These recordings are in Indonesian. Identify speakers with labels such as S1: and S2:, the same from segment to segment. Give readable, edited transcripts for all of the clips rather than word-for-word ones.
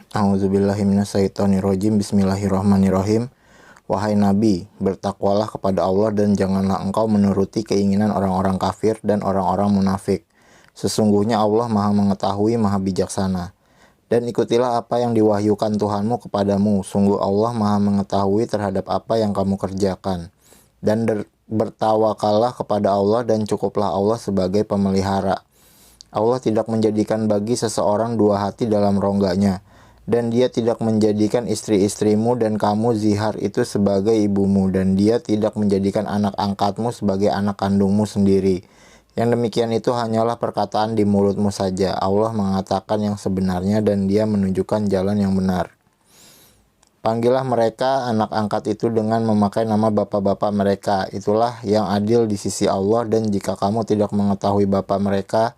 S1: A'udzubillahi minasyaitonirrajim. Bismillahirrahmanirrahim. Wahai Nabi, bertakwalah kepada Allah dan janganlah engkau menuruti keinginan orang-orang kafir dan orang-orang munafik. Sesungguhnya Allah Maha Mengetahui, Maha Bijaksana. Dan ikutilah apa yang diwahyukan Tuhanmu kepadamu. Sungguh Allah Maha Mengetahui terhadap apa yang kamu kerjakan. Dan bertawakallah kepada Allah dan cukuplah Allah sebagai pemelihara. Allah tidak menjadikan bagi seseorang dua hati dalam rongganya. Dan dia tidak menjadikan istri-istrimu dan kamu zihar itu sebagai ibumu. Dan dia tidak menjadikan anak angkatmu sebagai anak kandungmu sendiri. Yang demikian itu hanyalah perkataan di mulutmu saja. Allah mengatakan yang sebenarnya dan dia menunjukkan jalan yang benar. Panggillah mereka anak angkat itu dengan memakai nama bapak-bapak mereka. Itulah yang adil di sisi Allah. Dan jika kamu tidak mengetahui bapak mereka,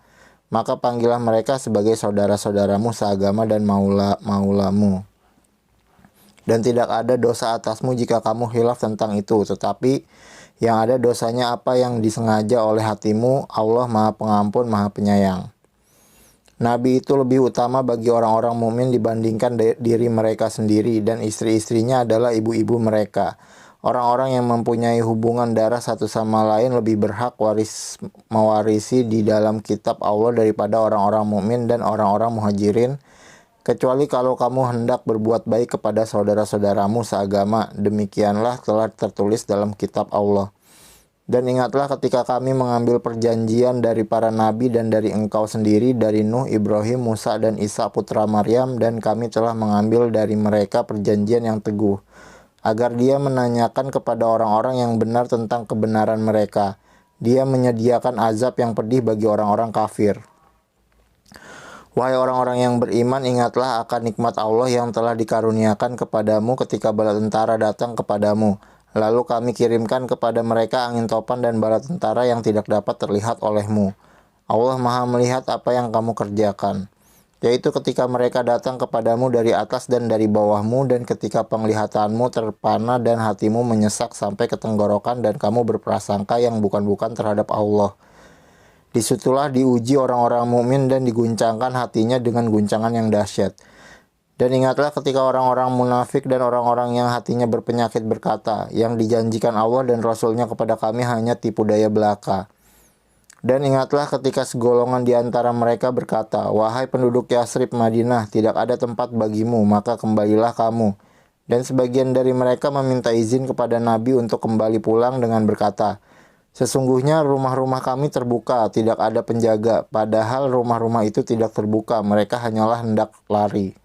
S1: maka panggillah mereka sebagai saudara-saudaramu seagama dan maulamu. Dan tidak ada dosa atasmu jika kamu khilaf tentang itu. Tetapi yang ada dosanya apa yang disengaja oleh hatimu. Allah Maha Pengampun, Maha Penyayang. Nabi itu lebih utama bagi orang-orang mukmin dibandingkan diri mereka sendiri. Dan istri-istrinya adalah ibu-ibu mereka. Orang-orang yang mempunyai hubungan darah satu sama lain lebih berhak mewarisi di dalam kitab Allah daripada orang-orang mukmin dan orang-orang muhajirin, kecuali kalau kamu hendak berbuat baik kepada saudara-saudaramu seagama. Demikianlah telah tertulis dalam kitab Allah. Dan ingatlah ketika kami mengambil perjanjian dari para nabi dan dari engkau sendiri, dari Nuh, Ibrahim, Musa, dan Isa putra Maryam, dan kami telah mengambil dari mereka perjanjian yang teguh, agar dia menanyakan kepada orang-orang yang benar tentang kebenaran mereka. Dia menyediakan azab yang pedih bagi orang-orang kafir. Wahai orang-orang yang beriman, ingatlah akan nikmat Allah yang telah dikaruniakan kepadamu ketika bala tentara datang kepadamu. Lalu kami kirimkan kepada mereka angin topan dan bala tentara yang tidak dapat terlihat olehmu. Allah Maha melihat apa yang kamu kerjakan, yaitu ketika mereka datang kepadamu dari atas dan dari bawahmu, dan ketika penglihatanmu terpana dan hatimu menyesak sampai ke tenggorokan, dan kamu berprasangka yang bukan-bukan terhadap Allah. Disitulah diuji orang-orang mukmin dan diguncangkan hatinya dengan guncangan yang dahsyat. Dan ingatlah ketika orang-orang munafik dan orang-orang yang hatinya berpenyakit berkata, yang dijanjikan Allah dan Rasulnya kepada kami hanya tipu daya belaka. Dan ingatlah ketika segolongan di antara mereka berkata, wahai penduduk Yasrib Madinah, tidak ada tempat bagimu, maka kembalilah kamu. Dan sebagian dari mereka meminta izin kepada Nabi untuk kembali pulang dengan berkata, sesungguhnya rumah-rumah kami terbuka, tidak ada penjaga. Padahal rumah-rumah itu tidak terbuka, mereka hanyalah hendak lari.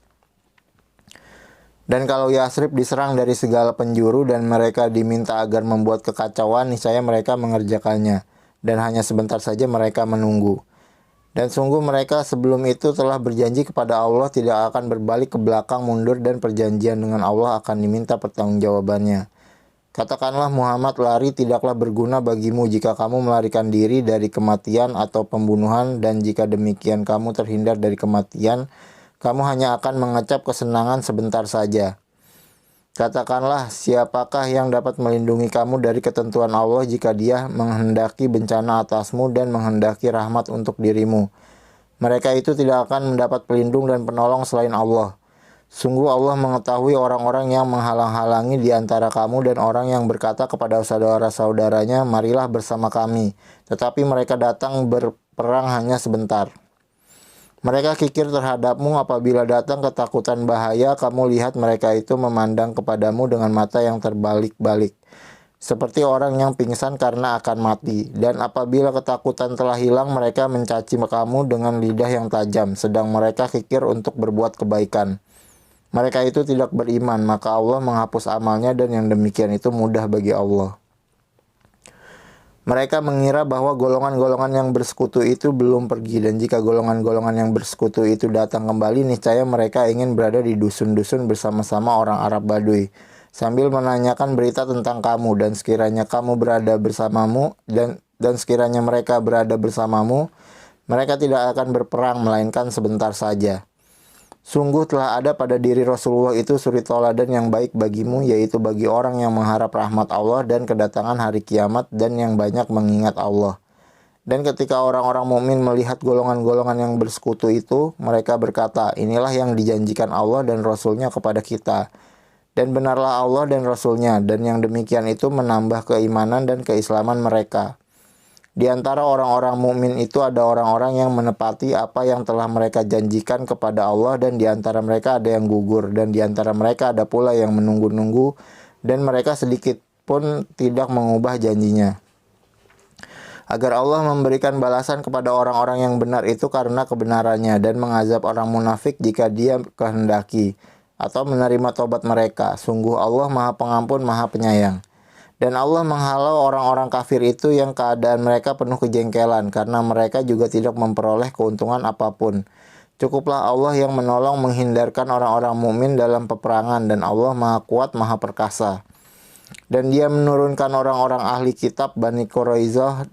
S1: Dan kalau Yasrib diserang dari segala penjuru dan mereka diminta agar membuat kekacauan, niscaya mereka mengerjakannya. Dan hanya sebentar saja mereka menunggu. Dan sungguh mereka sebelum itu telah berjanji kepada Allah tidak akan berbalik ke belakang mundur, dan perjanjian dengan Allah akan diminta pertanggungjawabannya. Katakanlah Muhammad, lari tidaklah berguna bagimu jika kamu melarikan diri dari kematian atau pembunuhan, dan jika demikian kamu terhindar dari kematian, kamu hanya akan mengecap kesenangan sebentar saja. Katakanlah, siapakah yang dapat melindungi kamu dari ketentuan Allah jika dia menghendaki bencana atasmu dan menghendaki rahmat untuk dirimu? Mereka itu tidak akan mendapat pelindung dan penolong selain Allah. Sungguh Allah mengetahui orang-orang yang menghalang-halangi di antara kamu dan orang yang berkata kepada saudara-saudaranya, marilah bersama kami. Tetapi mereka datang berperang hanya sebentar. Mereka kikir terhadapmu apabila datang ketakutan bahaya, kamu lihat mereka itu memandang kepadamu dengan mata yang terbalik-balik, seperti orang yang pingsan karena akan mati. Dan apabila ketakutan telah hilang, mereka mencaci kamu dengan lidah yang tajam, sedang mereka kikir untuk berbuat kebaikan. Mereka itu tidak beriman, maka Allah menghapus amalnya, dan yang demikian itu mudah bagi Allah. Mereka mengira bahwa golongan-golongan yang bersekutu itu belum pergi, dan jika golongan-golongan yang bersekutu itu datang kembali, niscaya mereka ingin berada di dusun-dusun bersama-sama orang Arab Badui, sambil menanyakan berita tentang kamu. Dan sekiranya kamu berada bersamamu, dan sekiranya mereka berada bersamamu, mereka tidak akan berperang, melainkan sebentar saja. Sungguh telah ada pada diri Rasulullah itu suri tauladan yang baik bagimu, yaitu bagi orang yang mengharap rahmat Allah dan kedatangan hari kiamat, dan yang banyak mengingat Allah. Dan ketika orang-orang mukmin melihat golongan-golongan yang bersekutu itu, mereka berkata, inilah yang dijanjikan Allah dan Rasul-Nya kepada kita. Dan benarlah Allah dan Rasul-Nya, dan yang demikian itu menambah keimanan dan keislaman mereka. Di antara orang-orang mukmin itu ada orang-orang yang menepati apa yang telah mereka janjikan kepada Allah, dan di antara mereka ada yang gugur, dan di antara mereka ada pula yang menunggu-nunggu, dan mereka sedikit pun tidak mengubah janjinya. Agar Allah memberikan balasan kepada orang-orang yang benar itu karena kebenarannya, dan mengazab orang munafik jika Dia kehendaki, atau menerima tobat mereka. Sungguh Allah Maha Pengampun, Maha Penyayang. Dan Allah menghalau orang-orang kafir itu yang keadaan mereka penuh kejengkelan, karena mereka juga tidak memperoleh keuntungan apapun. Cukuplah Allah yang menolong menghindarkan orang-orang mukmin dalam peperangan, dan Allah Maha Kuat, Maha Perkasa. Dan Dia menurunkan orang-orang ahli kitab Bani Quraizah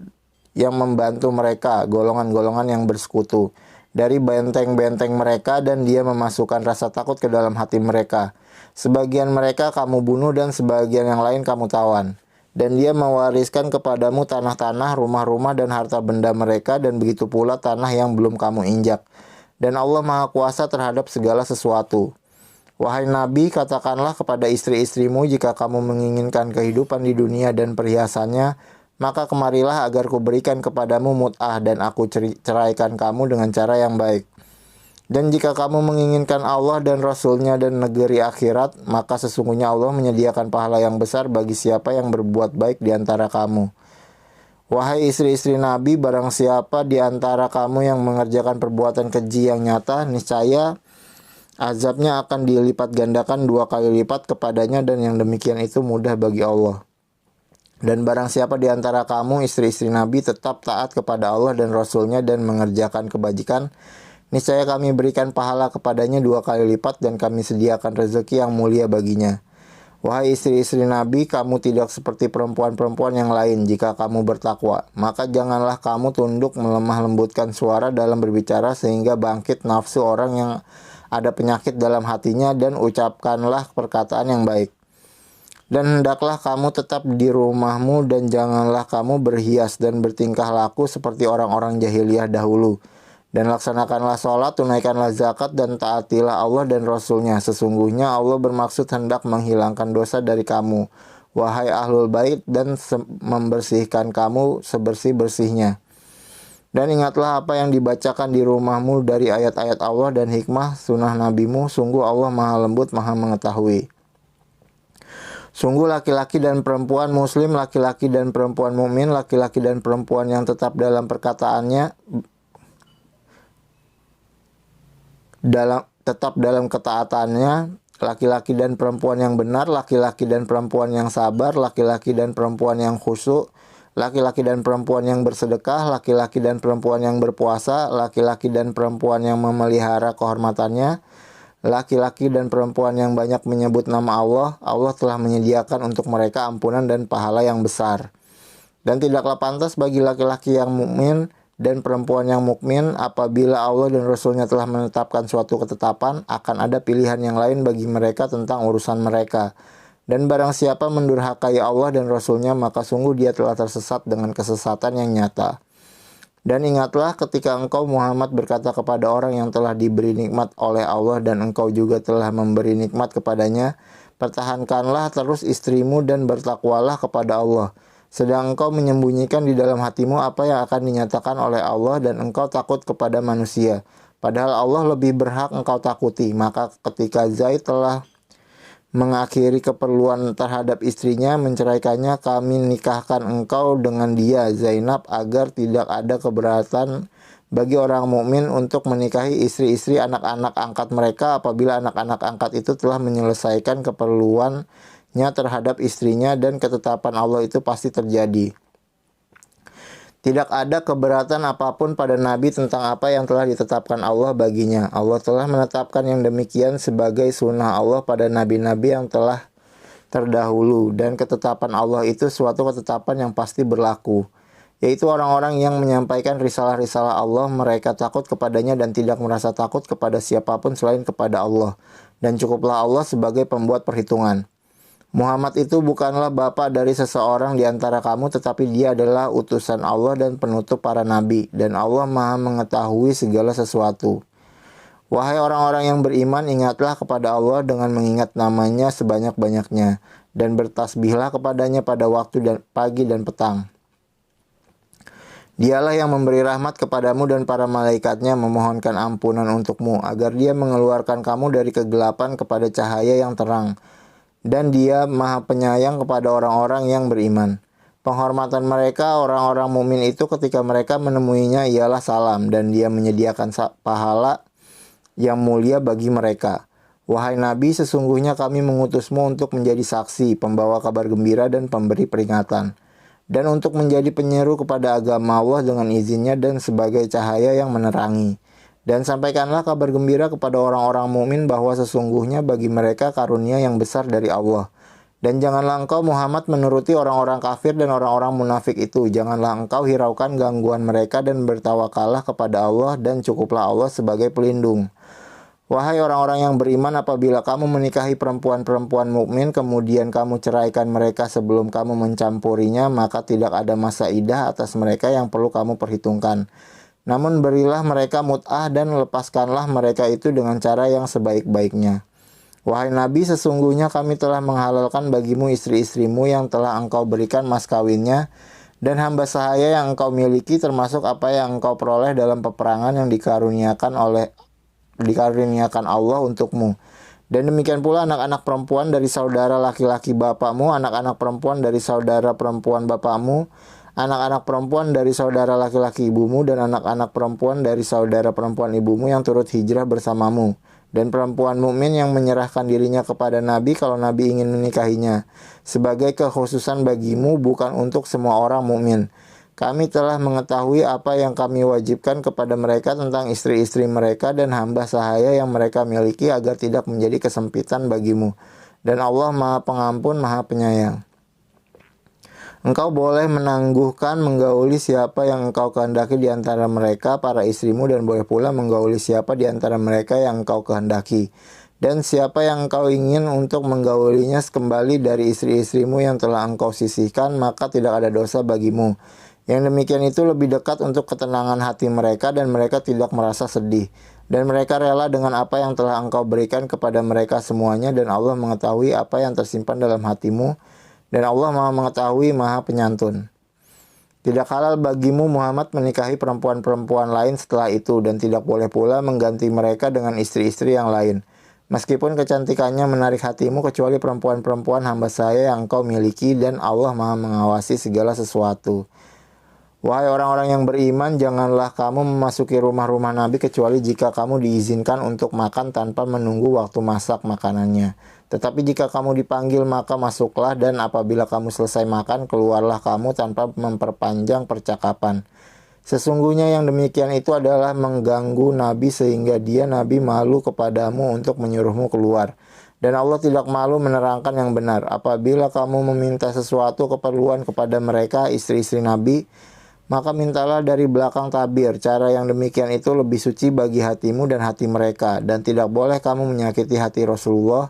S1: yang membantu mereka, golongan-golongan yang bersekutu, dari benteng-benteng mereka, dan Dia memasukkan rasa takut ke dalam hati mereka. Sebagian mereka kamu bunuh dan sebagian yang lain kamu tawan. Dan Dia mewariskan kepadamu tanah-tanah, rumah-rumah, dan harta benda mereka, dan begitu pula tanah yang belum kamu injak. Dan Allah Maha Kuasa terhadap segala sesuatu. Wahai Nabi, katakanlah kepada istri-istrimu, jika kamu menginginkan kehidupan di dunia dan perhiasannya, maka kemarilah agar kuberikan kepadamu mut'ah, dan aku ceraikan kamu dengan cara yang baik. Dan jika kamu menginginkan Allah dan Rasul-Nya dan negeri akhirat, maka sesungguhnya Allah menyediakan pahala yang besar bagi siapa yang berbuat baik di antara kamu. Wahai istri-istri Nabi, barang siapa di antara kamu yang mengerjakan perbuatan keji yang nyata, niscaya azabnya akan dilipat gandakan 2 kali lipat kepadanya, dan yang demikian itu mudah bagi Allah. Dan barang siapa di antara kamu istri-istri Nabi tetap taat kepada Allah dan Rasul-Nya dan mengerjakan kebajikan, niscaya kami berikan pahala kepadanya 2 kali lipat, dan kami sediakan rezeki yang mulia baginya. Wahai istri-istri Nabi, kamu tidak seperti perempuan-perempuan yang lain jika kamu bertakwa. Maka janganlah kamu tunduk melemah lembutkan suara dalam berbicara sehingga bangkit nafsu orang yang ada penyakit dalam hatinya, dan ucapkanlah perkataan yang baik. Dan hendaklah kamu tetap di rumahmu, dan janganlah kamu berhias dan bertingkah laku seperti orang-orang jahiliyah dahulu. Dan laksanakanlah sholat, tunaikanlah zakat, dan taatilah Allah dan Rasul-Nya. Sesungguhnya Allah bermaksud hendak menghilangkan dosa dari kamu, wahai ahlul bait, dan membersihkan kamu sebersih-bersihnya. Dan ingatlah apa yang dibacakan di rumahmu dari ayat-ayat Allah dan hikmah sunnah nabimu. Sungguh Allah Maha Lembut, Maha Mengetahui. Sungguh laki-laki dan perempuan muslim, laki-laki dan perempuan mukmin, laki-laki dan perempuan yang tetap dalam perkataannya, tetap dalam ketaatannya, laki-laki dan perempuan yang benar, laki-laki dan perempuan yang sabar, laki-laki dan perempuan yang khusyuk, laki-laki dan perempuan yang bersedekah, laki-laki dan perempuan yang berpuasa, laki-laki dan perempuan yang memelihara kehormatannya, laki-laki dan perempuan yang banyak menyebut nama Allah. Allah telah menyediakan untuk mereka ampunan dan pahala yang besar. Dan tidaklah pantas bagi laki-laki yang mukmin dan perempuan yang mukmin apabila Allah dan Rasul-Nya telah menetapkan suatu ketetapan, akan ada pilihan yang lain bagi mereka tentang urusan mereka. Dan barang siapa mendurhakai Allah dan Rasul-Nya, maka sungguh dia telah tersesat dengan kesesatan yang nyata. Dan ingatlah ketika engkau Muhammad berkata kepada orang yang telah diberi nikmat oleh Allah dan engkau juga telah memberi nikmat kepadanya, pertahankanlah terus istrimu dan bertakwalah kepada Allah. Sedang engkau menyembunyikan di dalam hatimu apa yang akan dinyatakan oleh Allah, dan engkau takut kepada manusia. Padahal Allah lebih berhak engkau takuti. Maka ketika Zaid telah mengakhiri keperluan terhadap istrinya, menceraikannya, kami nikahkan engkau dengan dia, Zainab, agar tidak ada keberatan bagi orang mukmin untuk menikahi istri-istri anak-anak angkat mereka apabila anak-anak angkat itu telah menyelesaikan keperluannya terhadap istrinya, dan ketetapan Allah itu pasti terjadi. Tidak ada keberatan apapun pada Nabi tentang apa yang telah ditetapkan Allah baginya. Allah telah menetapkan yang demikian sebagai sunnah Allah pada nabi-nabi yang telah terdahulu. Dan ketetapan Allah itu suatu ketetapan yang pasti berlaku. Yaitu orang-orang yang menyampaikan risalah-risalah Allah, mereka takut kepadanya dan tidak merasa takut kepada siapapun selain kepada Allah. Dan cukuplah Allah sebagai pembuat perhitungan. Muhammad itu bukanlah bapa dari seseorang di antara kamu, tetapi dia adalah utusan Allah dan penutup para nabi, dan Allah Maha mengetahui segala sesuatu. Wahai orang-orang yang beriman, ingatlah kepada Allah dengan mengingat namanya sebanyak-banyaknya, dan bertasbihlah kepadanya pada waktu dan pagi dan petang. Dialah yang memberi rahmat kepadamu dan para malaikatnya memohonkan ampunan untukmu, agar dia mengeluarkan kamu dari kegelapan kepada cahaya yang terang. Dan dia Maha Penyayang kepada orang-orang yang beriman. Penghormatan mereka orang-orang mukmin itu ketika mereka menemuinya ialah salam, dan dia menyediakan pahala yang mulia bagi mereka. Wahai Nabi, sesungguhnya kami mengutusmu untuk menjadi saksi, pembawa kabar gembira dan pemberi peringatan, dan untuk menjadi penyeru kepada agama Allah dengan izinnya dan sebagai cahaya yang menerangi. Dan sampaikanlah kabar gembira kepada orang-orang mukmin bahwa sesungguhnya bagi mereka karunia yang besar dari Allah. Dan janganlah engkau Muhammad menuruti orang-orang kafir dan orang-orang munafik itu. Janganlah engkau hiraukan gangguan mereka dan bertawakallah kepada Allah, dan cukuplah Allah sebagai pelindung. Wahai orang-orang yang beriman, apabila kamu menikahi perempuan-perempuan mukmin kemudian kamu ceraikan mereka sebelum kamu mencampurinya, maka tidak ada masa iddah atas mereka yang perlu kamu perhitungkan. Namun berilah mereka mut'ah dan lepaskanlah mereka itu dengan cara yang sebaik-baiknya. Wahai Nabi, sesungguhnya kami telah menghalalkan bagimu istri-istrimu yang telah engkau berikan mas kawinnya, dan hamba sahaya yang engkau miliki, termasuk apa yang engkau peroleh dalam peperangan yang dikaruniakan Allah untukmu. Dan demikian pula anak-anak perempuan dari saudara laki-laki bapakmu, anak-anak perempuan dari saudara perempuan bapakmu, anak-anak perempuan dari saudara laki-laki ibumu, dan anak-anak perempuan dari saudara perempuan ibumu yang turut hijrah bersamamu, dan perempuan mukmin yang menyerahkan dirinya kepada Nabi kalau Nabi ingin menikahinya, sebagai kekhususan bagimu, bukan untuk semua orang mukmin. Kami telah mengetahui apa yang kami wajibkan kepada mereka tentang istri-istri mereka dan hamba sahaya yang mereka miliki, agar tidak menjadi kesempitan bagimu. Dan Allah Maha Pengampun, Maha Penyayang. Engkau boleh menangguhkan menggauli siapa yang engkau kehendaki di antara mereka, para istrimu, dan boleh pula menggauli siapa di antara mereka yang engkau kehendaki. Dan siapa yang engkau ingin untuk menggaulinya kembali dari istri-istrimu yang telah engkau sisihkan, maka tidak ada dosa bagimu. Yang demikian itu lebih dekat untuk ketenangan hati mereka, dan mereka tidak merasa sedih. Dan mereka rela dengan apa yang telah engkau berikan kepada mereka semuanya, dan Allah mengetahui apa yang tersimpan dalam hatimu. Dan Allah Maha mengetahui, Maha Penyantun. Tidak halal bagimu Muhammad menikahi perempuan-perempuan lain setelah itu, dan tidak boleh pula mengganti mereka dengan istri-istri yang lain. Meskipun kecantikannya menarik hatimu, kecuali perempuan-perempuan hamba saya yang engkau miliki, dan Allah Maha mengawasi segala sesuatu. Wahai orang-orang yang beriman, janganlah kamu memasuki rumah-rumah Nabi kecuali jika kamu diizinkan untuk makan tanpa menunggu waktu masak makanannya. Tetapi jika kamu dipanggil, maka masuklah, dan apabila kamu selesai makan, keluarlah kamu tanpa memperpanjang percakapan. Sesungguhnya yang demikian itu adalah mengganggu Nabi sehingga Nabi malu kepadamu untuk menyuruhmu keluar. Dan Allah tidak malu menerangkan yang benar. Apabila kamu meminta sesuatu keperluan kepada mereka, istri-istri Nabi, maka mintalah dari belakang tabir. Cara yang demikian itu lebih suci bagi hatimu dan hati mereka. Dan tidak boleh kamu menyakiti hati Rasulullah,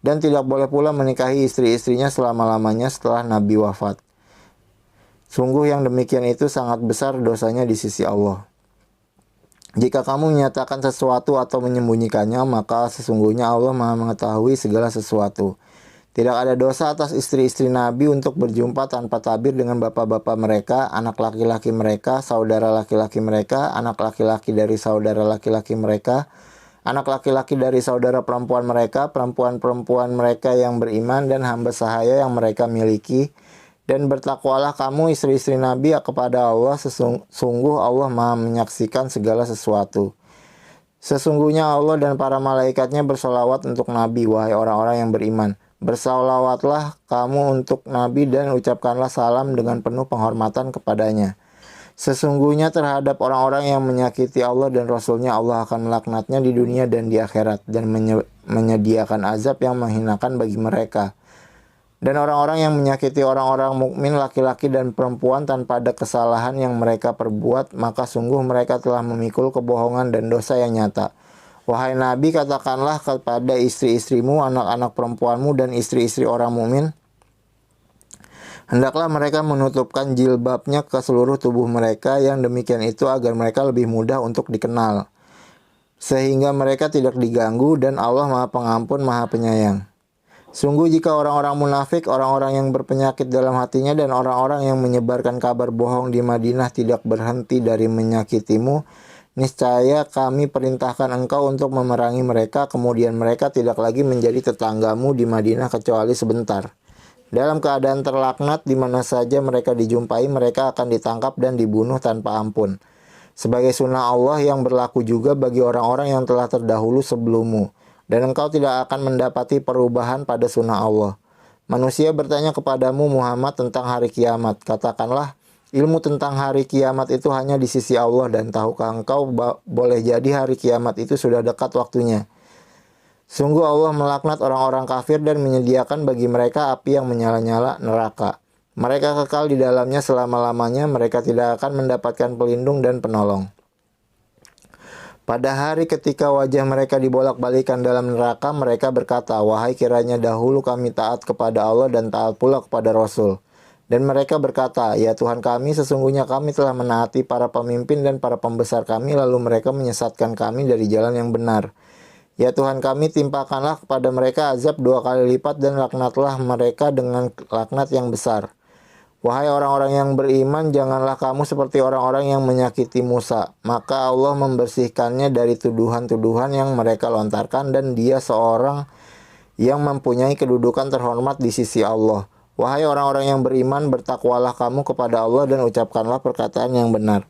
S1: dan tidak boleh pula menikahi istri-istrinya selama-lamanya setelah Nabi wafat. Sungguh yang demikian itu sangat besar dosanya di sisi Allah. Jika kamu menyatakan sesuatu atau menyembunyikannya, maka sesungguhnya Allah Maha mengetahui segala sesuatu. Tidak ada dosa atas istri-istri Nabi untuk berjumpa tanpa tabir dengan bapak-bapak mereka, anak laki-laki mereka, saudara laki-laki mereka, anak laki-laki dari saudara laki-laki mereka, anak laki-laki dari saudara perempuan mereka, perempuan-perempuan mereka yang beriman, dan hamba sahaya yang mereka miliki. Dan bertakwalah kamu istri-istri Nabi kepada Allah, sesungguh Allah Maha menyaksikan segala sesuatu. Sesungguhnya Allah dan para malaikatnya bersolawat untuk Nabi, wahai orang-orang yang beriman. Bersolawatlah kamu untuk Nabi dan ucapkanlah salam dengan penuh penghormatan kepadanya. Sesungguhnya terhadap orang-orang yang menyakiti Allah dan Rasulnya, Allah akan melaknatnya di dunia dan di akhirat, dan menyediakan azab yang menghinakan bagi mereka. Dan orang-orang yang menyakiti orang-orang mukmin laki-laki dan perempuan tanpa ada kesalahan yang mereka perbuat, maka sungguh mereka telah memikul kebohongan dan dosa yang nyata. Wahai Nabi, katakanlah kepada istri-istrimu, anak-anak perempuanmu, dan istri-istri orang mukmin, hendaklah mereka menutupkan jilbabnya ke seluruh tubuh mereka, yang demikian itu agar mereka lebih mudah untuk dikenal, sehingga mereka tidak diganggu, dan Allah Maha Pengampun, Maha Penyayang. Sungguh jika orang-orang munafik, orang-orang yang berpenyakit dalam hatinya, dan orang-orang yang menyebarkan kabar bohong di Madinah tidak berhenti dari menyakitimu, niscaya kami perintahkan engkau untuk memerangi mereka, kemudian mereka tidak lagi menjadi tetanggamu di Madinah kecuali sebentar. Dalam keadaan terlaknat, di mana saja mereka dijumpai, mereka akan ditangkap dan dibunuh tanpa ampun. Sebagai sunnah Allah yang berlaku juga bagi orang-orang yang telah terdahulu sebelummu. Dan engkau tidak akan mendapati perubahan pada sunnah Allah. Manusia bertanya kepadamu Muhammad tentang hari kiamat. Katakanlah, ilmu tentang hari kiamat itu hanya di sisi Allah, dan tahukah engkau boleh jadi hari kiamat itu sudah dekat waktunya. Sungguh Allah melaknat orang-orang kafir dan menyediakan bagi mereka api yang menyala-nyala, neraka. Mereka kekal di dalamnya selama-lamanya, mereka tidak akan mendapatkan pelindung dan penolong. Pada hari ketika wajah mereka dibolak-balikan dalam neraka, mereka berkata, wahai kiranya dahulu kami taat kepada Allah dan taat pula kepada Rasul. Dan mereka berkata, ya Tuhan kami, sesungguhnya kami telah menaati para pemimpin dan para pembesar kami, lalu mereka menyesatkan kami dari jalan yang benar. Ya Tuhan kami, timpakanlah kepada mereka azab 2 kali lipat dan laknatlah mereka dengan laknat yang besar. Wahai orang-orang yang beriman, janganlah kamu seperti orang-orang yang menyakiti Musa. Maka Allah membersihkannya dari tuduhan-tuduhan yang mereka lontarkan, dan dia seorang yang mempunyai kedudukan terhormat di sisi Allah. Wahai orang-orang yang beriman, bertakwalah kamu kepada Allah dan ucapkanlah perkataan yang benar.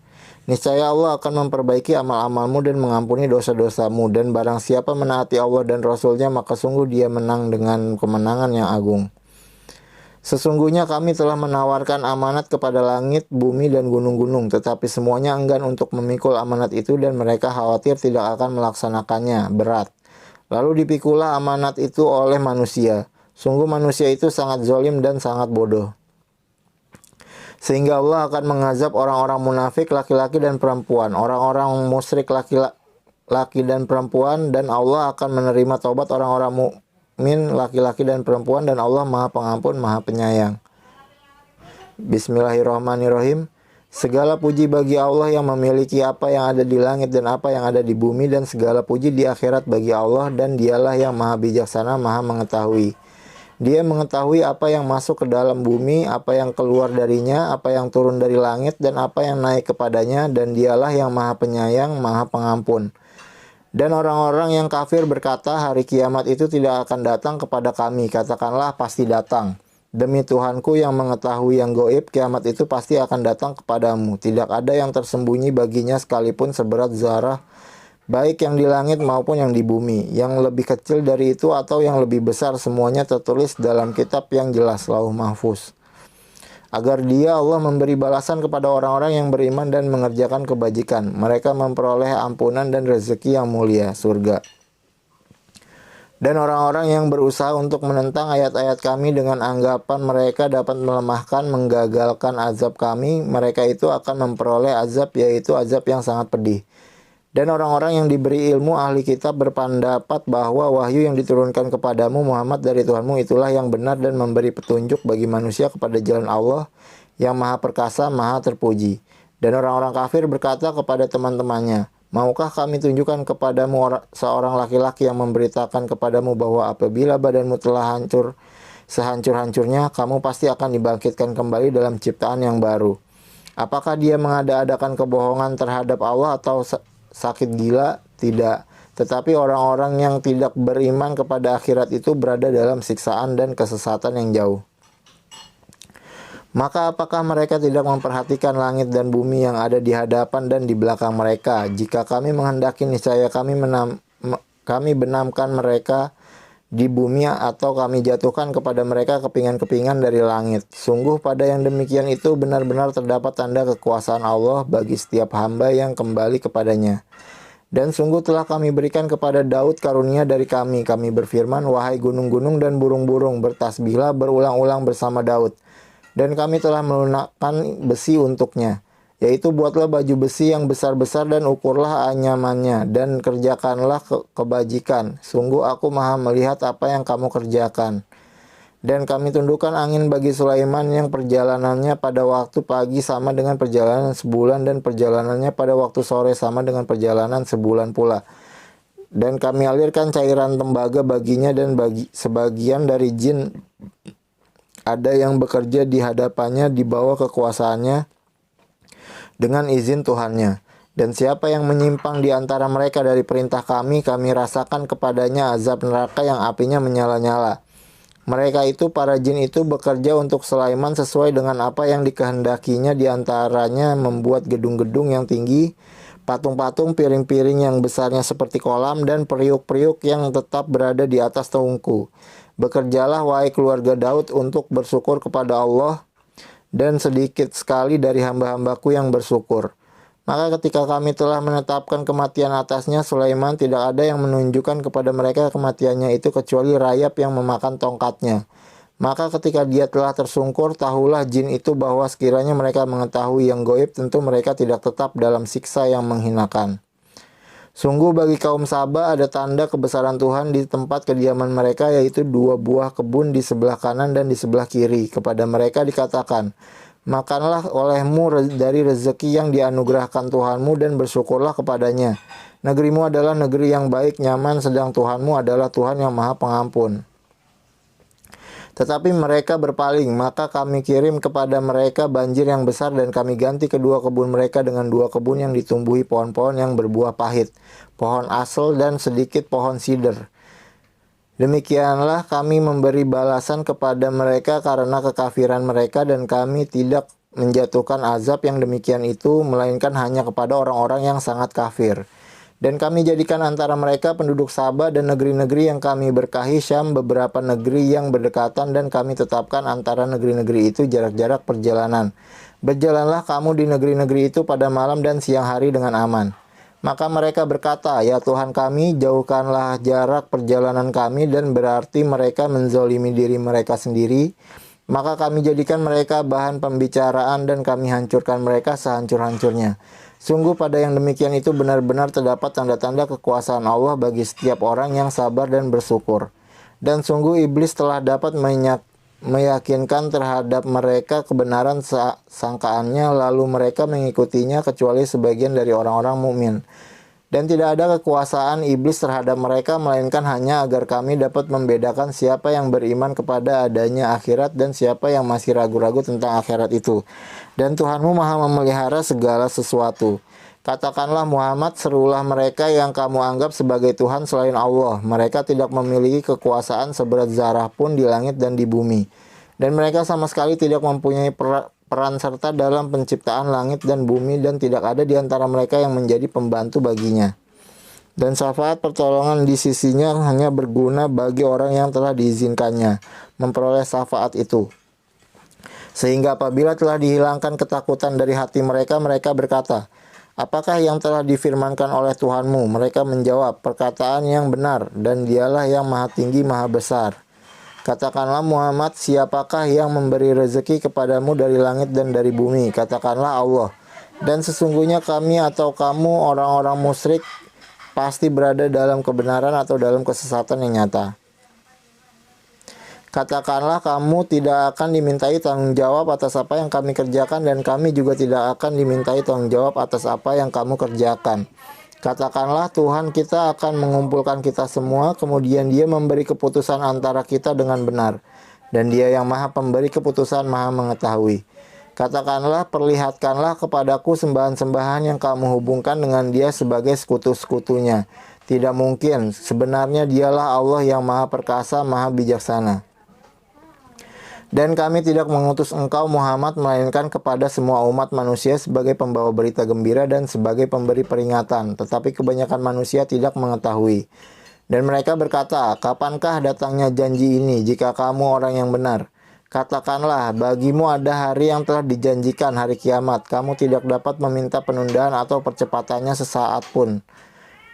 S1: Niscaya Allah akan memperbaiki amal-amalmu dan mengampuni dosa-dosamu. Dan barang siapa menaati Allah dan Rasulnya, maka sungguh dia menang dengan kemenangan yang agung. Sesungguhnya kami telah menawarkan amanat kepada langit, bumi, dan gunung-gunung, tetapi semuanya enggan untuk memikul amanat itu dan mereka khawatir tidak akan melaksanakannya, berat. Lalu dipikulah amanat itu oleh manusia. Sungguh manusia itu sangat zalim dan sangat bodoh. Sehingga Allah akan mengazab orang-orang munafik laki-laki dan perempuan, orang-orang musyrik laki-laki dan perempuan, dan Allah akan menerima taubat orang-orang mukmin laki-laki dan perempuan, dan Allah Maha Pengampun, Maha Penyayang. Bismillahirrahmanirrahim. Segala puji bagi Allah yang memiliki apa yang ada di langit dan apa yang ada di bumi, dan segala puji di akhirat bagi Allah, dan dialah yang Maha Bijaksana, Maha Mengetahui. Dia mengetahui apa yang masuk ke dalam bumi, apa yang keluar darinya, apa yang turun dari langit, dan apa yang naik kepadanya, dan dialah yang Maha Penyayang, Maha Pengampun. Dan orang-orang yang kafir berkata, hari kiamat itu tidak akan datang kepada kami. Katakanlah, pasti datang. Demi Tuhanku yang mengetahui yang gaib, kiamat itu pasti akan datang kepadamu. Tidak ada yang tersembunyi baginya sekalipun seberat zarah, baik yang di langit maupun yang di bumi. Yang lebih kecil dari itu atau yang lebih besar, semuanya tertulis dalam kitab yang jelas, Lauh Mahfuz. Agar dia, Allah, memberi balasan kepada orang-orang yang beriman dan mengerjakan kebajikan. Mereka memperoleh ampunan dan rezeki yang mulia, surga. Dan orang-orang yang berusaha untuk menentang ayat-ayat kami dengan anggapan mereka dapat melemahkan, menggagalkan azab kami, mereka itu akan memperoleh azab, yaitu azab yang sangat pedih. Dan orang-orang yang diberi ilmu ahli kitab berpendapat bahwa wahyu yang diturunkan kepadamu Muhammad dari Tuhanmu itulah yang benar dan memberi petunjuk bagi manusia kepada jalan Allah yang Maha Perkasa, Maha Terpuji. Dan orang-orang kafir berkata kepada teman-temannya, maukah kami tunjukkan kepadamu seorang laki-laki yang memberitakan kepadamu bahwa apabila badanmu telah hancur sehancur-hancurnya, kamu pasti akan dibangkitkan kembali dalam ciptaan yang baru. Apakah dia mengada-adakan kebohongan terhadap Allah atau sakit gila? Tidak. Tetapi orang-orang yang tidak beriman kepada akhirat itu berada dalam siksaan dan kesesatan yang jauh. Maka apakah mereka tidak memperhatikan langit dan bumi yang ada di hadapan dan di belakang mereka? Jika kami menghendaki, niscaya kami benamkan mereka di bumi, atau kami jatuhkan kepada mereka kepingan-kepingan dari langit. Sungguh pada yang demikian itu benar-benar terdapat tanda kekuasaan Allah bagi setiap hamba yang kembali kepadanya. Dan sungguh telah kami berikan kepada Daud karunia dari kami. Kami berfirman, wahai gunung-gunung dan burung-burung, bertasbihlah berulang-ulang bersama Daud. Dan kami telah melunakkan besi untuknya. yaitu buatlah baju besi yang besar-besar dan ukurlah anyamannya, dan kerjakanlah kebajikan. Sungguh aku maha melihat apa yang kamu kerjakan. Dan kami tundukkan angin bagi Sulaiman yang perjalanannya pada waktu pagi sama dengan perjalanan sebulan, dan perjalanannya pada waktu sore sama dengan perjalanan sebulan pula. Dan kami alirkan cairan tembaga baginya, dan bagi sebagian dari jin ada yang bekerja di hadapannya di bawah kekuasaannya dengan izin Tuhannya. Dan siapa yang menyimpang di antara mereka dari perintah kami rasakan kepadanya azab neraka yang apinya menyala-nyala. Mereka itu, para jin itu, bekerja untuk Sulaiman sesuai dengan apa yang dikehendakinya, di antaranya membuat gedung-gedung yang tinggi, patung-patung, piring-piring yang besarnya seperti kolam, dan periuk-periuk yang tetap berada di atas tungku. Bekerjalah, wahai keluarga Daud, untuk bersyukur kepada Allah, dan sedikit sekali dari hamba-hambaku yang bersyukur. Maka ketika kami telah menetapkan kematian atasnya, Sulaiman, tidak ada yang menunjukkan kepada mereka kematiannya itu kecuali rayap yang memakan tongkatnya. Maka ketika dia telah tersungkur, tahulah jin itu bahwa sekiranya mereka mengetahui yang gaib, tentu mereka tidak tetap dalam siksa yang menghinakan. Sungguh bagi kaum Saba ada tanda kebesaran Tuhan di tempat kediaman mereka, yaitu 2 buah kebun di sebelah kanan dan di sebelah kiri. Kepada mereka dikatakan, makanlah olehmu dari rezeki yang dianugerahkan Tuhanmu dan bersyukurlah kepadanya. Negerimu adalah negeri yang baik, nyaman, sedang Tuhanmu adalah Tuhan yang maha pengampun. Tetapi mereka berpaling, maka kami kirim kepada mereka banjir yang besar, dan kami ganti kedua kebun mereka dengan 2 kebun yang ditumbuhi pohon-pohon yang berbuah pahit, pohon asel dan sedikit pohon sider. Demikianlah kami memberi balasan kepada mereka karena kekafiran mereka, dan kami tidak menjatuhkan azab yang demikian itu, melainkan hanya kepada orang-orang yang sangat kafir. Dan kami jadikan antara mereka penduduk Saba dan negeri-negeri yang kami berkahi, Syam, beberapa negeri yang berdekatan, dan kami tetapkan antara negeri-negeri itu jarak-jarak perjalanan. Berjalanlah kamu di negeri-negeri itu pada malam dan siang hari dengan aman. Maka mereka berkata, ya Tuhan kami, jauhkanlah jarak perjalanan kami, dan berarti mereka menzolimi diri mereka sendiri. Maka kami jadikan mereka bahan pembicaraan, dan kami hancurkan mereka sehancur-hancurnya. Sungguh pada yang demikian itu benar-benar terdapat tanda-tanda kekuasaan Allah bagi setiap orang yang sabar dan bersyukur. Dan sungguh iblis telah dapat meyakinkan terhadap mereka kebenaran sangkaannya, lalu mereka mengikutinya kecuali sebagian dari orang-orang mukmin. Dan tidak ada kekuasaan iblis terhadap mereka, melainkan hanya agar kami dapat membedakan siapa yang beriman kepada adanya akhirat dan siapa yang masih ragu-ragu tentang akhirat itu. Dan Tuhanmu maha memelihara segala sesuatu. Katakanlah Muhammad, serulah mereka yang kamu anggap sebagai Tuhan selain Allah. Mereka tidak memiliki kekuasaan seberat zarah pun di langit dan di bumi. Dan mereka sama sekali tidak mempunyai peran serta dalam penciptaan langit dan bumi, dan tidak ada di antara mereka yang menjadi pembantu baginya. Dan syafaat pertolongan di sisinya hanya berguna bagi orang yang telah diizinkannya memperoleh syafaat itu. Sehingga apabila telah dihilangkan ketakutan dari hati mereka, mereka berkata, apakah yang telah difirmankan oleh Tuhanmu? Mereka menjawab, perkataan yang benar, dan dialah yang maha tinggi, maha besar. Katakanlah Muhammad, siapakah yang memberi rezeki kepadamu dari langit dan dari bumi? Katakanlah Allah. Dan sesungguhnya kami atau kamu orang-orang musyrik pasti berada dalam kebenaran atau dalam kesesatan yang nyata. Katakanlah kamu tidak akan dimintai tanggung jawab atas apa yang kami kerjakan, dan kami juga tidak akan dimintai tanggung jawab atas apa yang kamu kerjakan. Katakanlah Tuhan kita akan mengumpulkan kita semua, kemudian Dia memberi keputusan antara kita dengan benar. Dan Dia yang maha pemberi keputusan, maha mengetahui. Katakanlah, perlihatkanlah kepadaku sembahan-sembahan yang kamu hubungkan dengan Dia sebagai sekutu-sekutunya. Tidak mungkin, sebenarnya Dialah Allah yang maha perkasa, maha bijaksana. Dan kami tidak mengutus engkau Muhammad melainkan kepada semua umat manusia sebagai pembawa berita gembira dan sebagai pemberi peringatan, tetapi kebanyakan manusia tidak mengetahui. Dan mereka berkata, kapankah datangnya janji ini jika kamu orang yang benar? Katakanlah, bagimu ada hari yang telah dijanjikan, hari kiamat. Kamu tidak dapat meminta penundaan atau percepatannya sesaat pun.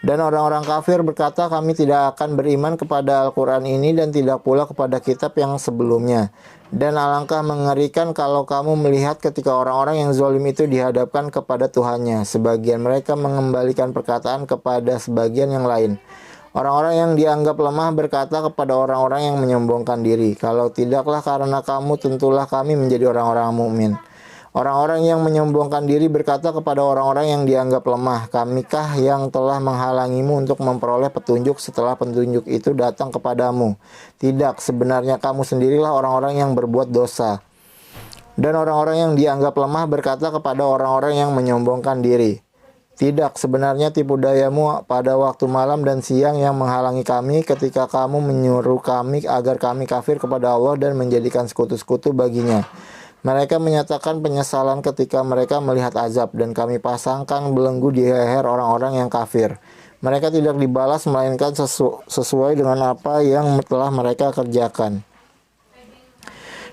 S1: Dan orang-orang kafir berkata, kami tidak akan beriman kepada Al-Quran ini dan tidak pula kepada kitab yang sebelumnya. Dan alangkah mengerikan kalau kamu melihat ketika orang-orang yang zalim itu dihadapkan kepada Tuhannya. Sebagian mereka mengembalikan perkataan kepada sebagian yang lain. Orang-orang yang dianggap lemah berkata kepada orang-orang yang menyombongkan diri, kalau tidaklah karena kamu, tentulah kami menjadi orang-orang mukmin. Orang-orang yang menyombongkan diri berkata kepada orang-orang yang dianggap lemah, kamikah yang telah menghalangimu untuk memperoleh petunjuk setelah petunjuk itu datang kepadamu? Tidak, sebenarnya kamu sendirilah orang-orang yang berbuat dosa. Dan orang-orang yang dianggap lemah berkata kepada orang-orang yang menyombongkan diri, tidak, sebenarnya tipu dayamu pada waktu malam dan siang yang menghalangi kami ketika kamu menyuruh kami agar kami kafir kepada Allah dan menjadikan sekutu-sekutu baginya. Mereka menyatakan penyesalan ketika mereka melihat azab, dan kami pasangkan belenggu di leher orang-orang yang kafir. Mereka tidak dibalas melainkan sesuai dengan apa yang telah mereka kerjakan.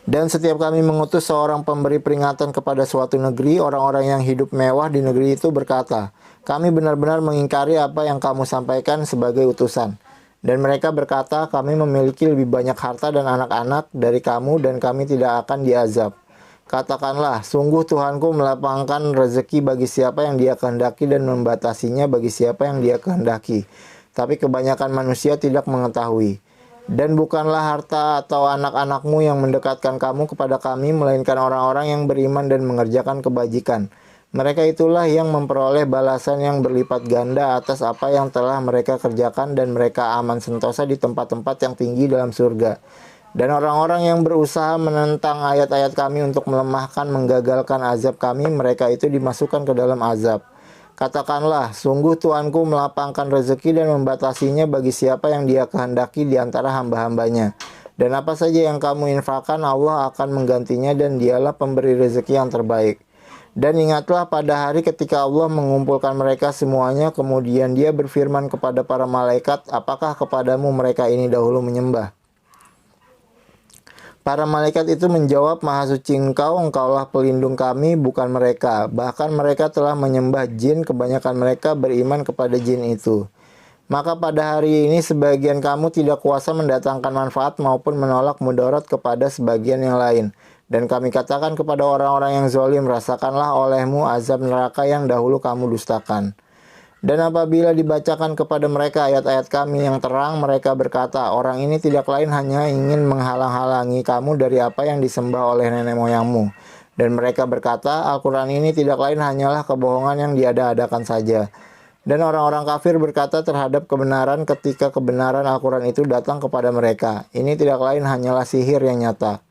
S1: Dan setiap kami mengutus seorang pemberi peringatan kepada suatu negeri, orang-orang yang hidup mewah di negeri itu berkata, kami benar-benar mengingkari apa yang kamu sampaikan sebagai utusan. Dan mereka berkata, kami memiliki lebih banyak harta dan anak-anak dari kamu dan kami tidak akan diazab. Katakanlah, sungguh Tuhanku melapangkan rezeki bagi siapa yang Dia kehendaki dan membatasinya bagi siapa yang Dia kehendaki. Tapi kebanyakan manusia tidak mengetahui. Dan bukanlah harta atau anak-anakmu yang mendekatkan kamu kepada kami, melainkan orang-orang yang beriman dan mengerjakan kebajikan. Mereka itulah yang memperoleh balasan yang berlipat ganda atas apa yang telah mereka kerjakan, dan mereka aman sentosa di tempat-tempat yang tinggi dalam surga. Dan orang-orang yang berusaha menentang ayat-ayat kami untuk melemahkan, menggagalkan azab kami, mereka itu dimasukkan ke dalam azab. Katakanlah, sungguh Tuanku melapangkan rezeki dan membatasinya bagi siapa yang Dia kehendaki di antara hamba-hambanya. Dan apa saja yang kamu infakkan, Allah akan menggantinya dan Dialah pemberi rezeki yang terbaik. Dan ingatlah pada hari ketika Allah mengumpulkan mereka semuanya, kemudian Dia berfirman kepada para malaikat, apakah kepadamu mereka ini dahulu menyembah? Para malaikat itu menjawab, Maha suci Engkaulah pelindung kami, bukan mereka. Bahkan mereka telah menyembah jin, kebanyakan mereka beriman kepada jin itu. Maka pada hari ini sebagian kamu tidak kuasa mendatangkan manfaat maupun menolak mudarat kepada sebagian yang lain. Dan kami katakan kepada orang-orang yang zalim, rasakanlah olehmu azab neraka yang dahulu kamu dustakan. Dan apabila dibacakan kepada mereka ayat-ayat kami yang terang, mereka berkata, orang ini tidak lain hanya ingin menghalang-halangi kamu dari apa yang disembah oleh nenek moyangmu. Dan mereka berkata, Al-Quran ini tidak lain hanyalah kebohongan yang diada-adakan saja. Dan orang-orang kafir berkata terhadap kebenaran ketika kebenaran Al-Quran itu datang kepada mereka, ini tidak lain hanyalah sihir yang nyata.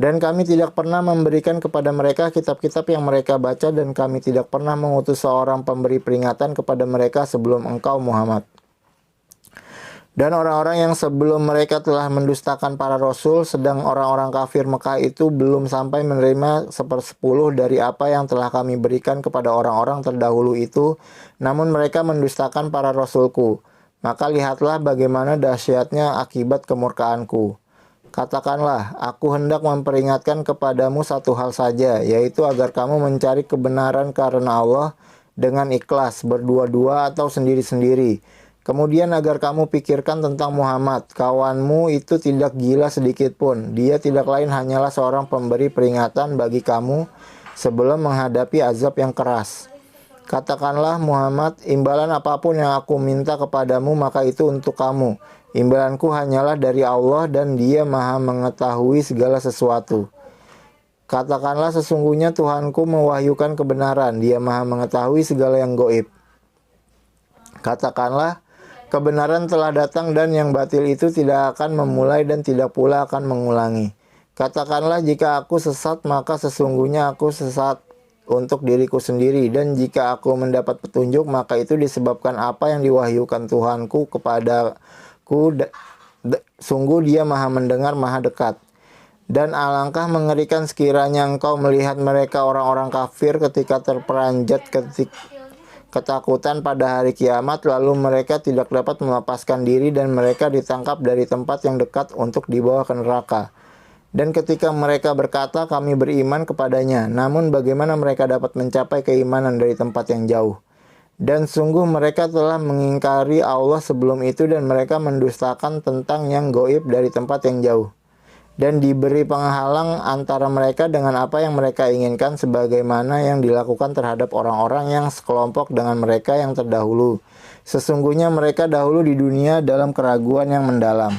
S1: Dan kami tidak pernah memberikan kepada mereka kitab-kitab yang mereka baca, dan kami tidak pernah mengutus seorang pemberi peringatan kepada mereka sebelum engkau Muhammad. Dan orang-orang yang sebelum mereka telah mendustakan para rasul, sedang orang-orang kafir Mekah itu belum sampai menerima 1/10 dari apa yang telah kami berikan kepada orang-orang terdahulu itu, namun mereka mendustakan para rasulku. Maka lihatlah bagaimana dahsyatnya akibat kemurkaanku. Katakanlah, aku hendak memperingatkan kepadamu satu hal saja, yaitu agar kamu mencari kebenaran karena Allah dengan ikhlas, berdua-dua atau sendiri-sendiri. Kemudian agar kamu pikirkan tentang Muhammad, kawanmu itu tidak gila sedikit pun. Dia tidak lain hanyalah seorang pemberi peringatan bagi kamu sebelum menghadapi azab yang keras. Katakanlah Muhammad, imbalan apapun yang aku minta kepadamu maka itu untuk kamu. Imbalanku hanyalah dari Allah dan Dia Maha mengetahui segala sesuatu. Katakanlah sesungguhnya Tuhanku mewahyukan kebenaran, Dia Maha mengetahui segala yang gaib. Katakanlah kebenaran telah datang dan yang batil itu tidak akan memulai dan tidak pula akan mengulangi. Katakanlah jika aku sesat maka sesungguhnya aku sesat untuk diriku sendiri, dan jika aku mendapat petunjuk maka itu disebabkan apa yang diwahyukan Tuhanku kepadaku. Sungguh Dia Maha mendengar, Maha dekat. Dan alangkah mengerikan sekiranya engkau melihat mereka orang-orang kafir ketika terperanjat ketakutan pada hari kiamat, lalu mereka tidak dapat melepaskan diri dan mereka ditangkap dari tempat yang dekat untuk dibawa ke neraka. Dan ketika mereka berkata, kami beriman kepadanya, namun bagaimana mereka dapat mencapai keimanan dari tempat yang jauh? Dan sungguh mereka telah mengingkari Allah sebelum itu dan mereka mendustakan tentang yang gaib dari tempat yang jauh. Dan diberi penghalang antara mereka dengan apa yang mereka inginkan sebagaimana yang dilakukan terhadap orang-orang yang sekelompok dengan mereka yang terdahulu. Sesungguhnya mereka dahulu di dunia dalam keraguan yang mendalam.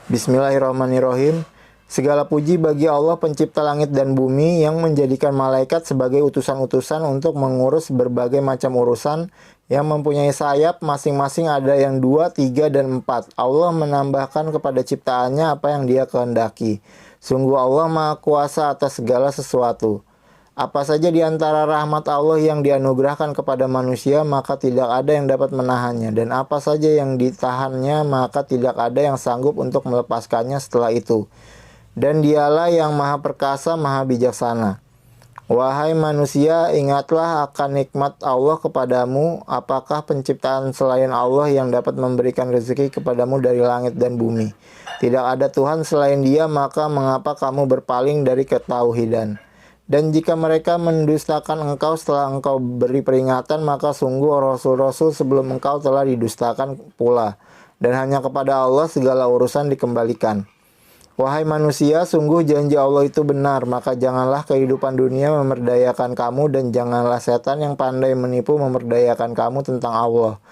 S1: Bismillahirrahmanirrahim. Segala puji bagi Allah pencipta langit dan bumi yang menjadikan malaikat sebagai utusan-utusan untuk mengurus berbagai macam urusan, yang mempunyai sayap masing-masing ada yang 2, 3, dan 4. Allah menambahkan kepada ciptaannya apa yang dia kehendaki. Sungguh Allah Maha Kuasa atas segala sesuatu. Apa saja di antara rahmat Allah yang dianugerahkan kepada manusia, maka tidak ada yang dapat menahannya. Dan apa saja yang ditahannya, maka tidak ada yang sanggup untuk melepaskannya setelah itu. Dan dialah yang maha perkasa, maha bijaksana. Wahai manusia, ingatlah akan nikmat Allah kepadamu. Apakah penciptaan selain Allah yang dapat memberikan rezeki kepadamu dari langit dan bumi? Tidak ada Tuhan selain Dia, maka mengapa kamu berpaling dari ketauhidan? Dan jika mereka mendustakan engkau setelah engkau beri peringatan, maka sungguh rasul-rasul sebelum engkau telah didustakan pula. Dan hanya kepada Allah segala urusan dikembalikan. Wahai manusia, sungguh janji Allah itu benar, maka janganlah kehidupan dunia memperdayakan kamu dan janganlah setan yang pandai menipu memperdayakan kamu tentang Allah.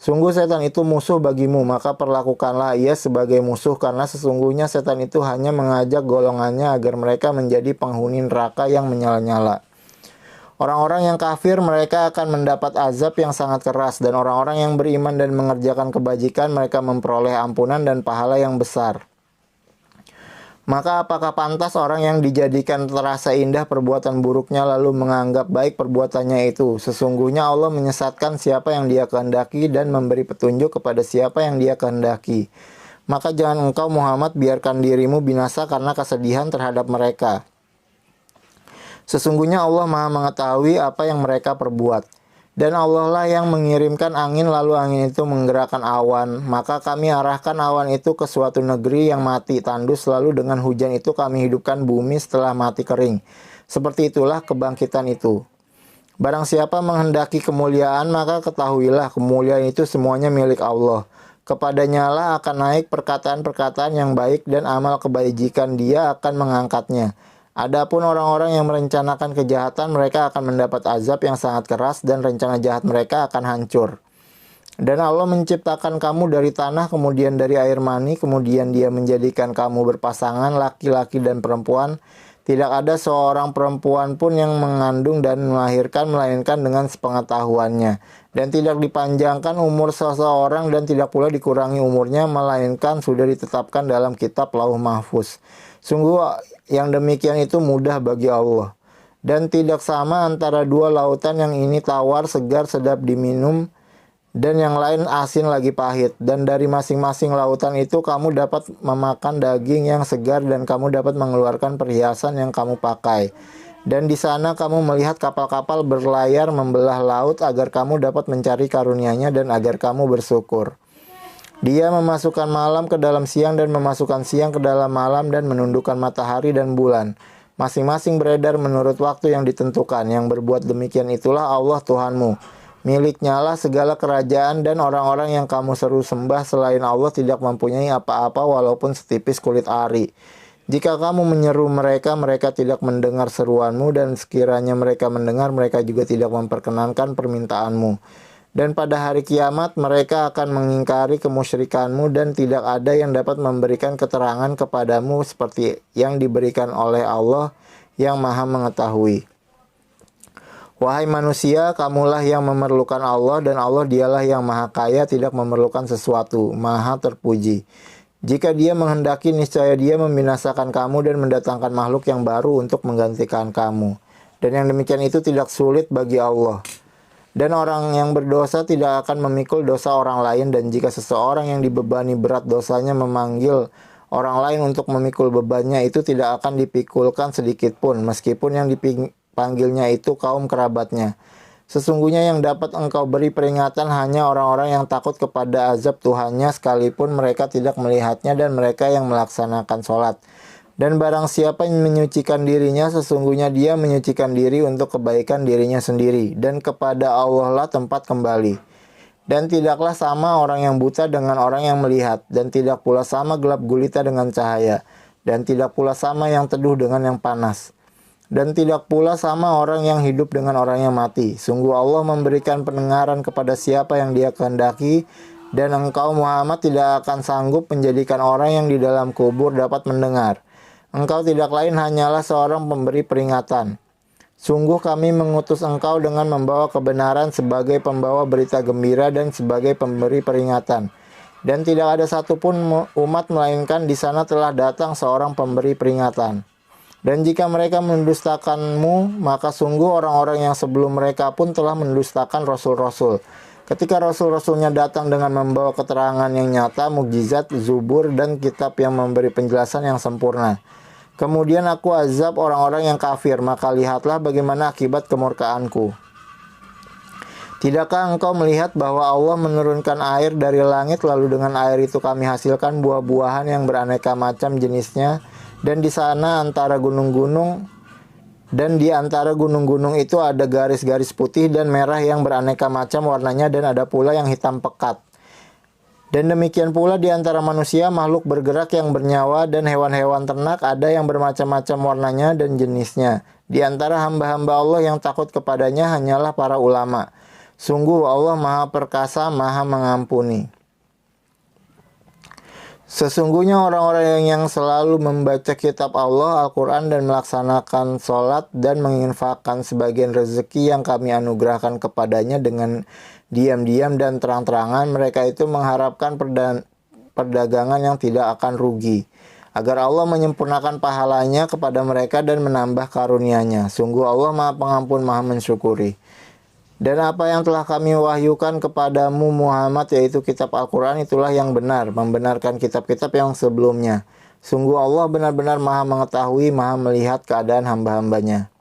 S1: Sungguh setan itu musuh bagimu, maka perlakukanlah ia sebagai musuh karena sesungguhnya setan itu hanya mengajak golongannya agar mereka menjadi penghuni neraka yang menyala-nyala. Orang-orang yang kafir mereka akan mendapat azab yang sangat keras dan orang-orang yang beriman dan mengerjakan kebajikan mereka memperoleh ampunan dan pahala yang besar. Maka apakah pantas orang yang dijadikan terasa indah perbuatan buruknya lalu menganggap baik perbuatannya itu? Sesungguhnya Allah menyesatkan siapa yang Dia kehendaki dan memberi petunjuk kepada siapa yang Dia kehendaki. Maka jangan engkau Muhammad biarkan dirimu binasa karena kesedihan terhadap mereka. Sesungguhnya Allah Maha mengetahui apa yang mereka perbuat. Dan Allah lah yang mengirimkan angin lalu angin itu menggerakkan awan. Maka kami arahkan awan itu ke suatu negeri yang mati tandus lalu dengan hujan itu kami hidupkan bumi setelah mati kering. Seperti itulah kebangkitan itu. Barang siapa menghendaki kemuliaan maka ketahuilah kemuliaan itu semuanya milik Allah. Kepadanya lah akan naik perkataan-perkataan yang baik dan amal kebajikan Dia akan mengangkatnya. Adapun orang-orang yang merencanakan kejahatan, mereka akan mendapat azab yang sangat keras dan rencana jahat mereka akan hancur. Dan Allah menciptakan kamu dari tanah, kemudian dari air mani, kemudian Dia menjadikan kamu berpasangan laki-laki dan perempuan. Tidak ada seorang perempuan pun yang mengandung dan melahirkan melainkan dengan sepengetahuannya. Dan tidak dipanjangkan umur seseorang dan tidak pula dikurangi umurnya melainkan sudah ditetapkan dalam kitab Lauh Mahfuz. Sungguh yang demikian itu mudah bagi Allah. Dan tidak sama antara dua lautan, yang ini tawar, segar, sedap diminum, dan yang lain asin lagi pahit. Dan dari masing-masing lautan itu kamu dapat memakan daging yang segar dan kamu dapat mengeluarkan perhiasan yang kamu pakai. Dan di sana kamu melihat kapal-kapal berlayar membelah laut agar kamu dapat mencari karunia-Nya dan agar kamu bersyukur. Dia memasukkan malam ke dalam siang dan memasukkan siang ke dalam malam dan menundukkan matahari dan bulan. Masing-masing beredar menurut waktu yang ditentukan. Yang berbuat demikian itulah Allah Tuhanmu. Miliknya lah segala kerajaan dan orang-orang yang kamu seru sembah selain Allah tidak mempunyai apa-apa walaupun setipis kulit ari. Jika kamu menyeru mereka, mereka tidak mendengar seruanmu dan sekiranya mereka mendengar, mereka juga tidak memperkenankan permintaanmu. Dan pada hari kiamat mereka akan mengingkari kemusyrikanmu dan tidak ada yang dapat memberikan keterangan kepadamu seperti yang diberikan oleh Allah yang Maha Mengetahui. Wahai manusia, kamulah yang memerlukan Allah dan Allah Dialah yang Maha Kaya, tidak memerlukan sesuatu, Maha terpuji. Jika Dia menghendaki, niscaya Dia membinasakan kamu dan mendatangkan makhluk yang baru untuk menggantikan kamu. Dan yang demikian itu tidak sulit bagi Allah. Dan orang yang berdosa tidak akan memikul dosa orang lain, dan jika seseorang yang dibebani berat dosanya memanggil orang lain untuk memikul bebannya, itu tidak akan dipikulkan sedikit pun, meskipun yang dipanggilnya itu kaum kerabatnya. Sesungguhnya yang dapat engkau beri peringatan hanya orang-orang yang takut kepada azab Tuhannya, sekalipun mereka tidak melihatnya, dan mereka yang melaksanakan sholat. Dan barang siapa yang menyucikan dirinya, sesungguhnya dia menyucikan diri untuk kebaikan dirinya sendiri, dan kepada Allah lah tempat kembali. Dan tidaklah sama orang yang buta dengan orang yang melihat, dan tidak pula sama gelap gulita dengan cahaya, dan tidak pula sama yang teduh dengan yang panas. Dan tidak pula sama orang yang hidup dengan orang yang mati. Sungguh Allah memberikan pendengaran kepada siapa yang dia kehendaki, dan engkau Muhammad tidak akan sanggup menjadikan orang yang di dalam kubur dapat mendengar. Engkau tidak lain hanyalah seorang pemberi peringatan. Sungguh kami mengutus engkau dengan membawa kebenaran sebagai pembawa berita gembira dan sebagai pemberi peringatan. Dan tidak ada satupun umat melainkan di sana telah datang seorang pemberi peringatan. Dan jika mereka mendustakanmu, maka sungguh orang-orang yang sebelum mereka pun telah mendustakan rasul-rasul. Ketika rasul-rasulnya datang dengan membawa keterangan yang nyata, mukjizat, zubur, dan kitab yang memberi penjelasan yang sempurna. Kemudian aku azab orang-orang yang kafir, maka lihatlah bagaimana akibat kemurkaanku. Tidakkah engkau melihat bahwa Allah menurunkan air dari langit, lalu dengan air itu kami hasilkan buah-buahan yang beraneka macam jenisnya, dan di sana antara gunung-gunung, dan di antara gunung-gunung itu ada garis-garis putih dan merah yang beraneka macam warnanya, dan ada pula yang hitam pekat. Dan demikian pula di antara manusia, makhluk bergerak yang bernyawa, dan hewan-hewan ternak ada yang bermacam-macam warnanya dan jenisnya. Di antara hamba-hamba Allah yang takut kepadanya hanyalah para ulama. Sungguh Allah Maha Perkasa, Maha Mengampuni. Sesungguhnya orang-orang yang selalu membaca kitab Allah, Al-Quran, dan melaksanakan sholat dan menginfakkan sebagian rezeki yang kami anugerahkan kepadanya dengan diam-diam dan terang-terangan, mereka itu mengharapkan perdagangan yang tidak akan rugi, agar Allah menyempurnakan pahalanya kepada mereka dan menambah karunia-Nya. Sungguh Allah Maha Pengampun, Maha Mensyukuri. Dan apa yang telah kami wahyukan kepadamu Muhammad, yaitu kitab Al-Quran, itulah yang benar, membenarkan kitab-kitab yang sebelumnya. Sungguh Allah benar-benar Maha mengetahui, Maha melihat keadaan hamba-hambanya.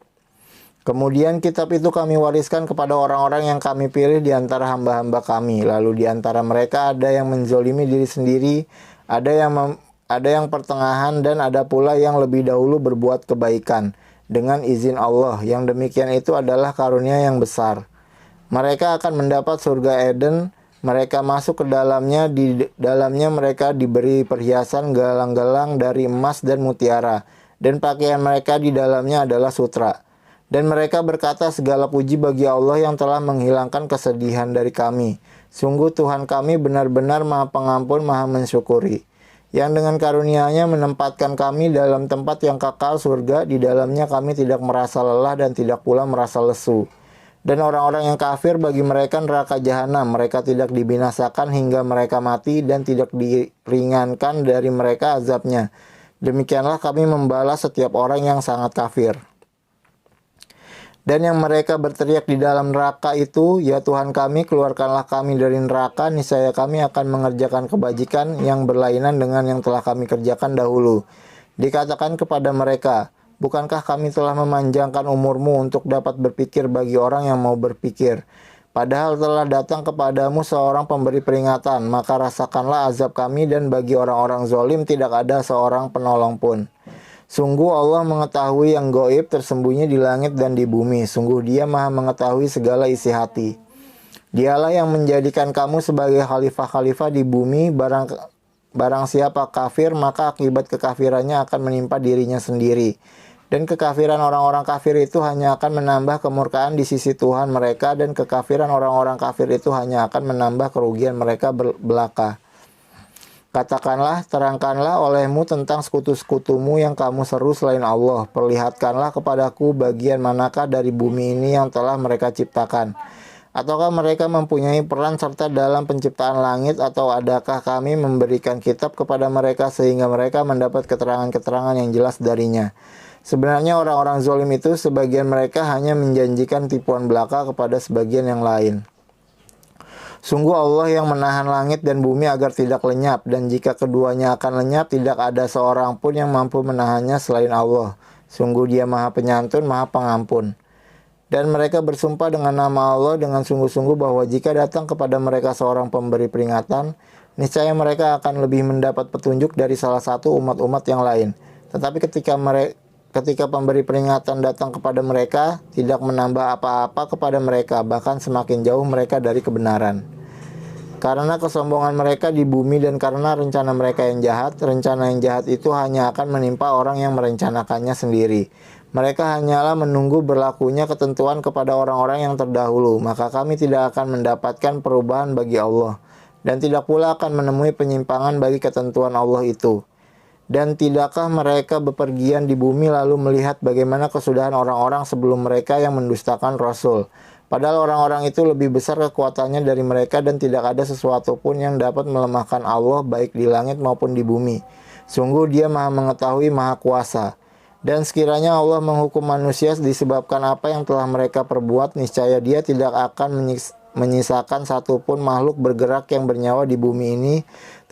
S1: Kemudian kitab itu kami wariskan kepada orang-orang yang kami pilih di antara hamba-hamba kami. Lalu di antara mereka ada yang menzolimi diri sendiri, ada yang pertengahan, dan ada pula yang lebih dahulu berbuat kebaikan dengan izin Allah. Yang demikian itu adalah karunia yang besar. Mereka akan mendapat surga Eden, mereka masuk ke dalamnya, di dalamnya mereka diberi perhiasan galang-galang dari emas dan mutiara, dan pakaian mereka di dalamnya adalah sutra. Dan mereka berkata, segala puji bagi Allah yang telah menghilangkan kesedihan dari kami. Sungguh Tuhan kami benar-benar Maha Pengampun, Maha Mensyukuri, yang dengan karunia-Nya menempatkan kami dalam tempat yang kekal surga. Di dalamnya kami tidak merasa lelah dan tidak pula merasa lesu. Dan orang-orang yang kafir, bagi mereka neraka jahanam, mereka tidak dibinasakan hingga mereka mati, dan tidak diringankan dari mereka azabnya. Demikianlah kami membalas setiap orang yang sangat kafir. Dan yang mereka berteriak di dalam neraka itu, ya Tuhan kami, keluarkanlah kami dari neraka, niscaya kami akan mengerjakan kebajikan yang berlainan dengan yang telah kami kerjakan dahulu. Dikatakan kepada mereka, bukankah kami telah memanjangkan umurmu untuk dapat berpikir bagi orang yang mau berpikir? Padahal telah datang kepadamu seorang pemberi peringatan, maka rasakanlah azab kami, dan bagi orang-orang zalim tidak ada seorang penolong pun. Sungguh Allah mengetahui yang gaib tersembunyi di langit dan di bumi. Sungguh Dia Maha mengetahui segala isi hati. Dialah yang menjadikan kamu sebagai khalifah-khalifah di bumi. Barang siapa kafir, maka akibat kekafirannya akan menimpa dirinya sendiri. Dan kekafiran orang-orang kafir itu hanya akan menambah kemurkaan di sisi Tuhan mereka, dan kekafiran orang-orang kafir itu hanya akan menambah kerugian mereka belaka. Katakanlah, terangkanlah olehmu tentang sekutu-sekutumu yang kamu seru selain Allah. Perlihatkanlah kepadaku bagian manakah dari bumi ini yang telah mereka ciptakan. Ataukah mereka mempunyai peran serta dalam penciptaan langit, atau adakah kami memberikan kitab kepada mereka sehingga mereka mendapat keterangan-keterangan yang jelas darinya. Sebenarnya orang-orang zalim itu, sebagian mereka hanya menjanjikan tipuan belaka kepada sebagian yang lain. Sungguh Allah yang menahan langit dan bumi agar tidak lenyap, dan jika keduanya akan lenyap, tidak ada seorang pun yang mampu menahannya selain Allah. Sungguh Dia Maha Penyantun, Maha Pengampun. Dan mereka bersumpah dengan nama Allah dengan sungguh-sungguh bahwa jika datang kepada mereka seorang pemberi peringatan, niscaya mereka akan lebih mendapat petunjuk dari salah satu umat-umat yang lain. Tetapi ketika pemberi peringatan datang kepada mereka, tidak menambah apa-apa kepada mereka, bahkan semakin jauh mereka dari kebenaran. Karena kesombongan mereka di bumi dan karena rencana mereka yang jahat, rencana yang jahat itu hanya akan menimpa orang yang merencanakannya sendiri. Mereka hanyalah menunggu berlakunya ketentuan kepada orang-orang yang terdahulu, maka kami tidak akan mendapatkan perubahan bagi Allah, dan tidak pula akan menemui penyimpangan bagi ketentuan Allah itu. Dan tidakkah mereka bepergian di bumi lalu melihat bagaimana kesudahan orang-orang sebelum mereka yang mendustakan Rasul? Padahal orang-orang itu lebih besar kekuatannya dari mereka dan tidak ada sesuatu pun yang dapat melemahkan Allah baik di langit maupun di bumi. Sungguh Dia Maha Mengetahui, Maha Kuasa. Dan sekiranya Allah menghukum manusia disebabkan apa yang telah mereka perbuat, niscaya Dia tidak akan menyisakan satupun makhluk bergerak yang bernyawa di bumi ini,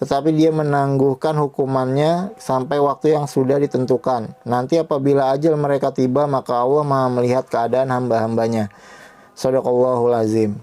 S1: tetapi Dia menangguhkan hukumannya sampai waktu yang sudah ditentukan. Nanti apabila ajal mereka tiba, maka Allah Maha melihat keadaan hamba-hambanya. Shadaqallahul azim.